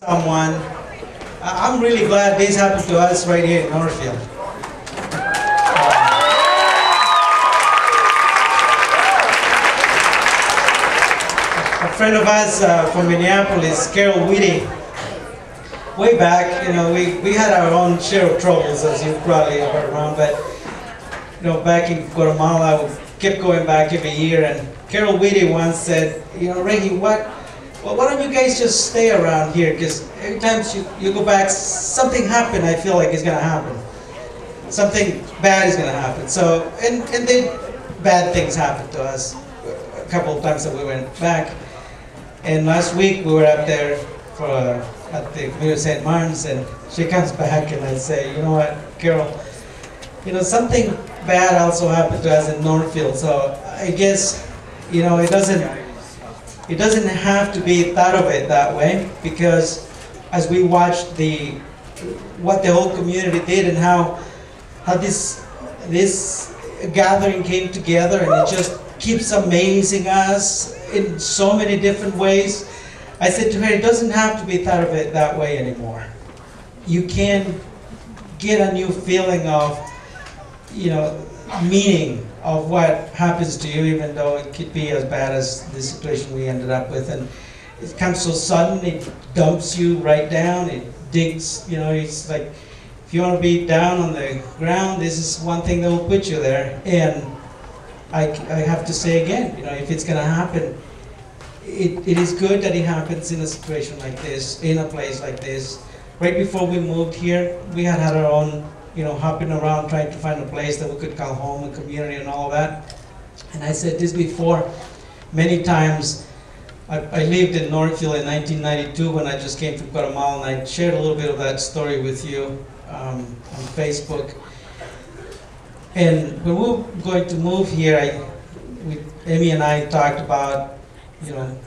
Someone, I'm really glad this happened to us right here in Northfield. A friend of ours from Minneapolis, Carol Whitty, way back, you know, we had our own share of troubles, as you probably have heard around, but you know, back in Guatemala, we kept going back every year, and Carol Whitty once said, you know, Regi, why don't you guys just stay around here? Because every time you go back, something happened, I feel like it's going to happen. Something bad is going to happen. So, and then bad things happened to us a couple of times that we went back. And last week we were up there at the community St. Martin's, and she comes back and I say, you know what, Carol, you know, something bad also happened to us in Northfield. So I guess, you know, it doesn't have to be thought of it that way, because as we watched what the whole community did and how this gathering came together, and it just keeps amazing us in so many different ways. I said to her, it doesn't have to be thought of it that way anymore. You can get a new feeling of, you know, meaning of what happens to you, even though it could be as bad as the situation we ended up with. And it comes so sudden, it dumps you right down, it digs, you know, it's like, if you want to be down on the ground, this is one thing that will put you there. And I have to say again, you know, if it's going to happen, it is good that it happens in a situation like this, in a place like this. Right before we moved here, we had our own, you know, hopping around trying to find a place that we could call home, a community and all of that. And I said this before, many times. I lived in Northfield in 1992 when I just came to Guatemala, and I shared a little bit of that story with you on Facebook. And when we were going to move here, Amy and I talked about, you know,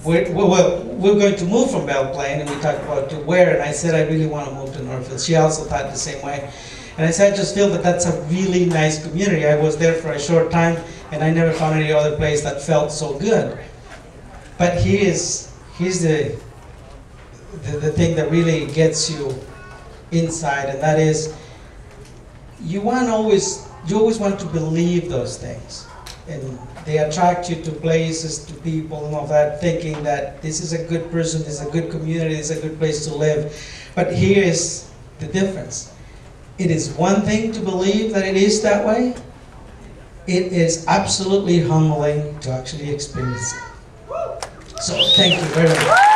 we're going to move from Belle Plaine, and we talked about to where, and I said I really want to move to Northfield. She also thought the same way. And I said I just feel that that's a really nice community. I was there for a short time, and I never found any other place that felt so good. But here's the thing that really gets you inside, and that is you always want to believe those things. And they attract you to places, to people and all that, thinking that this is a good person, this is a good community, this is a good place to live. But here is the difference. It is one thing to believe that it is that way. It is absolutely humbling to actually experience it. So thank you very much.